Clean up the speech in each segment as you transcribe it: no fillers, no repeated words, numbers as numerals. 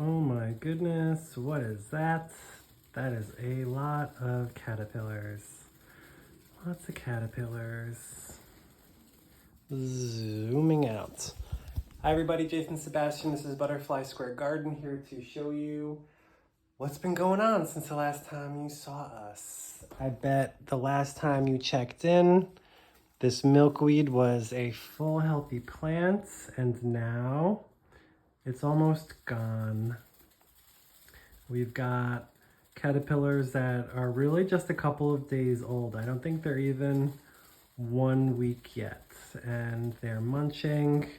Oh my goodness, what is that? That is a lot of caterpillars. Lots of caterpillars. Zooming out. Hi everybody, Jason Sebastian. This is Butterfly Square Garden here to show you what's been going on since the last time you saw us. I bet the last time you checked in, this milkweed was a full healthy plant, and now it's almost gone. We've got caterpillars that are really just a couple of days old. I don't think they're even 1 week yet. And they're munching.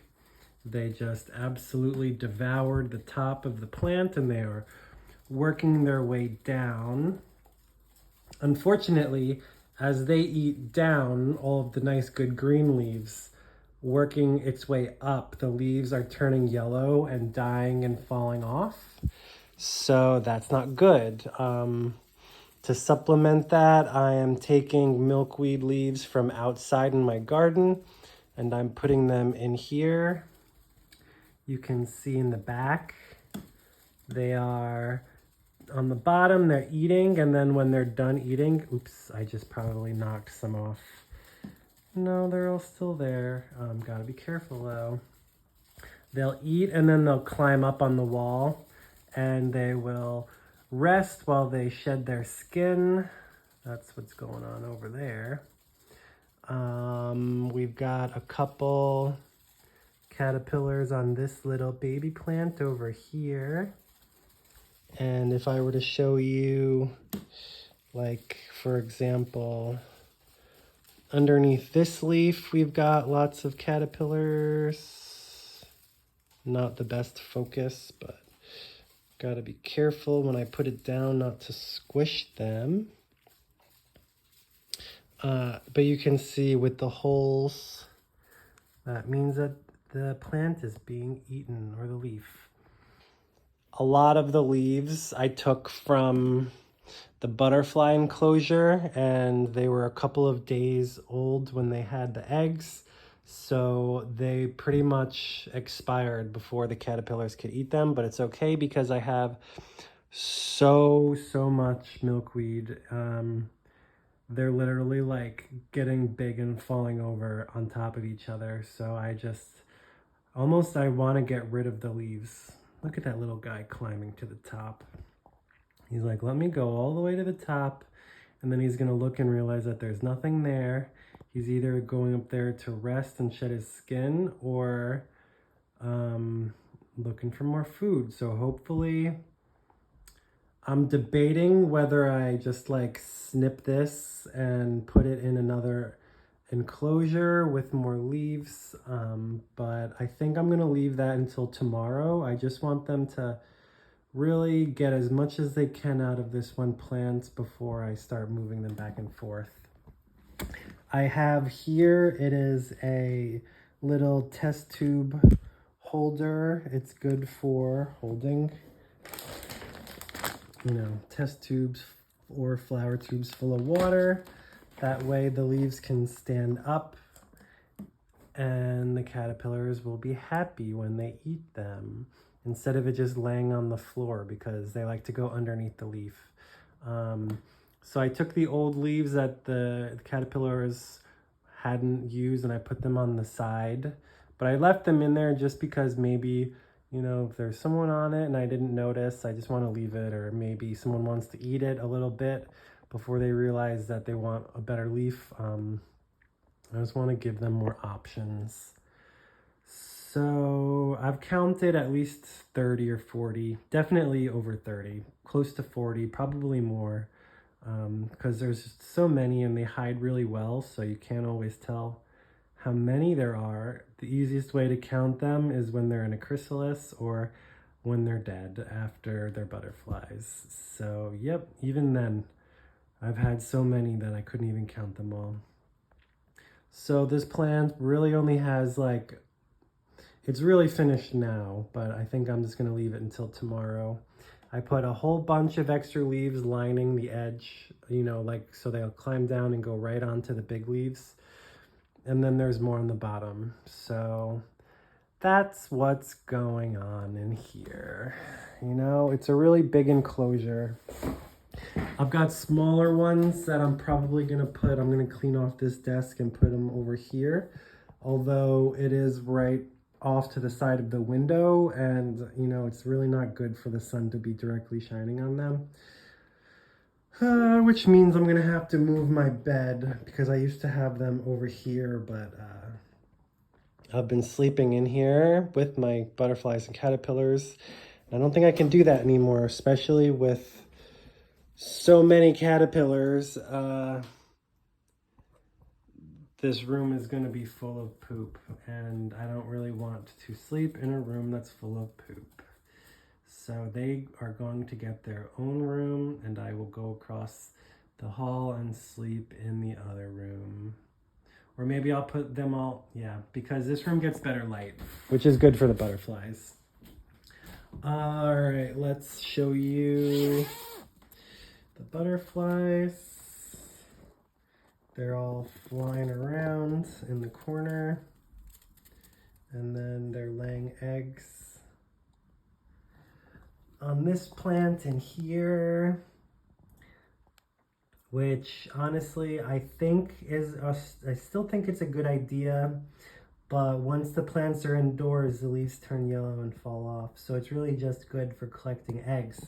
They just absolutely devoured the top of the plant and they are working their way down. Unfortunately, as they eat down all of the nice good green leaves, working its way up, the leaves are turning yellow and dying and falling off. So that's not good. To supplement that, I am taking milkweed leaves from outside in my garden and I'm putting them in here. You can see in the back, they are on the bottom, they're eating, and then when they're done eating, oops, I just probably knocked some off. No, they're all still there. Gotta be careful though. They'll eat and then they'll climb up on the wall and they will rest while they shed their skin. That's what's going on over there. We've got a couple caterpillars on this little baby plant over here. And if I were to show you, like, for example, underneath this leaf, we've got lots of caterpillars. Not the best focus, but gotta be careful when I put it down not to squish them. But you can see with the holes, that means that the plant is being eaten, or the leaf. A lot of the leaves I took from the butterfly enclosure, and they were a couple of days old when they had the eggs. So they pretty much expired before the caterpillars could eat them, but it's okay because I have so much milkweed. They're literally like getting big and falling over on top of each other. So I want to get rid of the leaves. Look at that little guy climbing to the top. He's like, let me go all the way to the top. And then he's gonna look and realize that there's nothing there. He's either going up there to rest and shed his skin or looking for more food. So hopefully, I'm debating whether I just like snip this and put it in another enclosure with more leaves. But I think I'm gonna leave that until tomorrow. I just want them to really get as much as they can out of this one plant before I start moving them back and forth. I have here, it is a little test tube holder. It's good for holding, test tubes or flower tubes full of water. That way the leaves can stand up and the caterpillars will be happy when they eat them instead of it just laying on the floor because they like to go underneath the leaf. So I took the old leaves that the caterpillars hadn't used and I put them on the side, but I left them in there just because maybe, if there's someone on it and I didn't notice, I just want to leave it, or maybe someone wants to eat it a little bit before they realize that they want a better leaf. I just want to give them more options. So I've counted at least 30 or 40, definitely over 30, close to 40, probably more, because there's so many and they hide really well, so you can't always tell how many there are. The easiest way to count them is when they're in a chrysalis or when they're dead after they're butterflies. So yep, even then, I've had so many that I couldn't even count them all. So this plant really only has it's really finished now, but I think I'm just gonna leave it until tomorrow. I put a whole bunch of extra leaves lining the edge, so they'll climb down and go right onto the big leaves. And then there's more on the bottom. So that's what's going on in here. You know, it's a really big enclosure. I've got smaller ones that I'm probably gonna I'm gonna clean off this desk and put them over here. Although it is right off to the side of the window, and you know, it's really not good for the sun to be directly shining on them. Which means I'm gonna have to move my bed because I used to have them over here, but I've been sleeping in here with my butterflies and caterpillars. I don't think I can do that anymore, especially with so many caterpillars. This room is going to be full of poop, and I don't really want to sleep in a room that's full of poop. So they are going to get their own room, and I will go across the hall and sleep in the other room. Or maybe I'll put them all, yeah, because this room gets better light, which is good for the butterflies. All right, let's show you the butterflies. They're all flying around in the corner, and then they're laying eggs on this plant in here, which honestly I still think it's a good idea, but once the plants are indoors, the leaves turn yellow and fall off. So it's really just good for collecting eggs.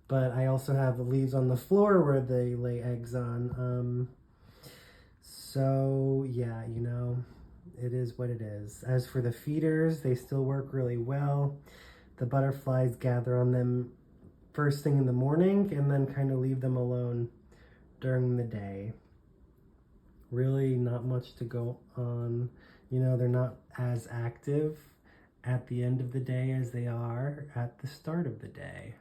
But I also have leaves on the floor where they lay eggs on. So yeah, you know, it is what it is. As for the feeders, they still work really well. The butterflies gather on them first thing in the morning and then kind of leave them alone during the day. Really not much to go on. You know, they're not as active at the end of the day as they are at the start of the day.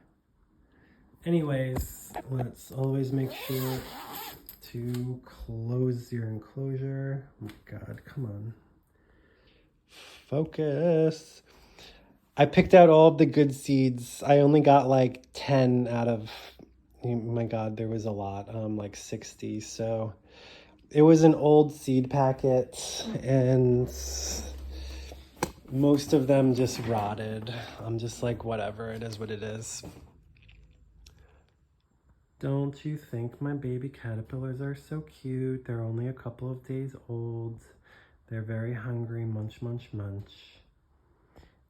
Anyways, let's always make sure to close your enclosure. Oh my God, come on. Focus. I picked out all of the good seeds. I only got like 10 out of, oh my God, there was a lot, like 60. So it was an old seed packet and most of them just rotted. I'm just like, whatever, it is what it is. Don't you think my baby caterpillars are so cute? They're only a couple of days old. They're very hungry, munch, munch, munch.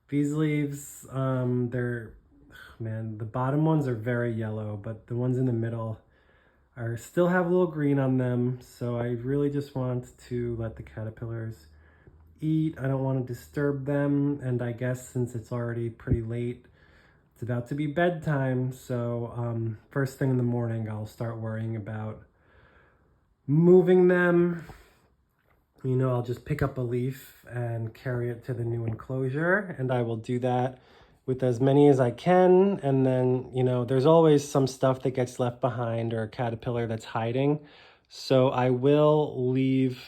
These leaves, man, the bottom ones are very yellow, but the ones in the middle still have a little green on them. So I really just want to let the caterpillars eat. I don't want to disturb them. And I guess since it's already pretty late, it's about to be bedtime, so first thing in the morning, I'll start worrying about moving them. You know, I'll just pick up a leaf and carry it to the new enclosure, and I will do that with as many as I can. And then, you know, there's always some stuff that gets left behind or a caterpillar that's hiding. So I will leave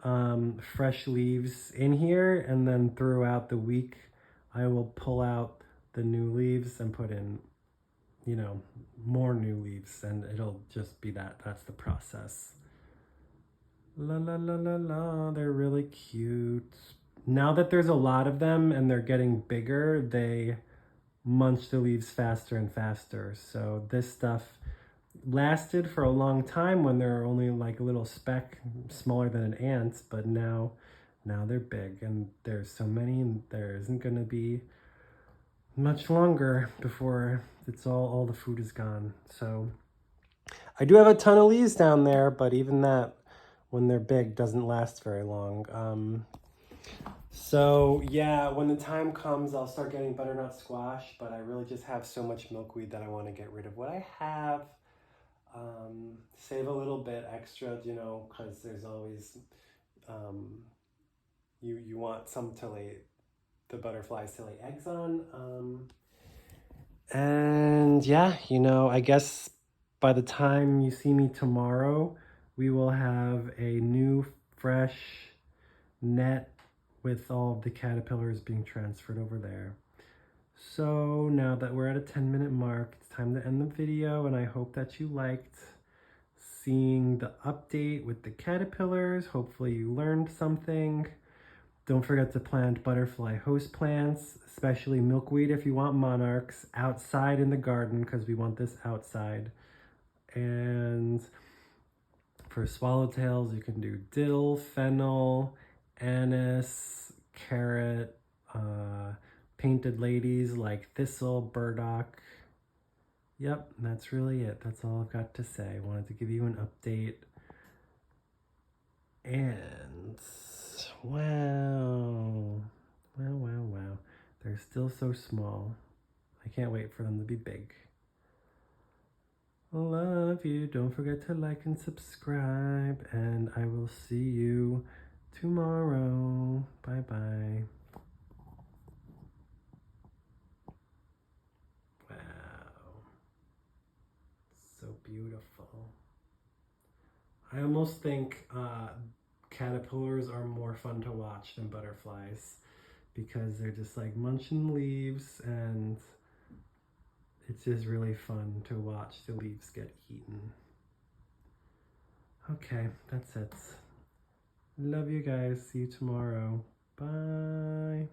fresh leaves in here, and then throughout the week, I will pull out the new leaves and put in, you know, more new leaves, and it'll just be that's the process. La la la la la, they're really cute. Now that there's a lot of them and they're getting bigger, they munch the leaves faster and faster. So this stuff lasted for a long time when they're only like a little speck smaller than an ant, but now they're big, and there's so many, and there isn't going to be much longer before it's all the food is gone. So I do have a ton of leaves down there, but even that, when they're big, doesn't last very long. So yeah, when the time comes, I'll start getting butternut squash, but I really just have so much milkweed that I want to get rid of what I have. Save a little bit extra, you know, because there's always, you want some to lay, the butterflies to lay eggs on. And yeah, you know, I guess by the time you see me tomorrow, we will have a new fresh net with all of the caterpillars being transferred over there. So now that we're at a 10-minute mark, it's time to end the video, and I hope that you liked seeing the update with the caterpillars. Hopefully you learned something. Don't forget to plant butterfly host plants, especially milkweed if you want monarchs, outside in the garden because we want this outside. And for swallowtails, you can do dill, fennel, anise, carrot, painted ladies like thistle, burdock. Yep, that's really it. That's all I've got to say. I wanted to give you an update. And wow. Wow. They're still so small. I can't wait for them to be big. Love you. Don't forget to like and subscribe. And I will see you tomorrow. Bye-bye. Wow. So beautiful. I almost think caterpillars are more fun to watch than butterflies because they're just like munching leaves, and it's just really fun to watch the leaves get eaten. Okay, that's it. Love you guys. See you tomorrow. Bye.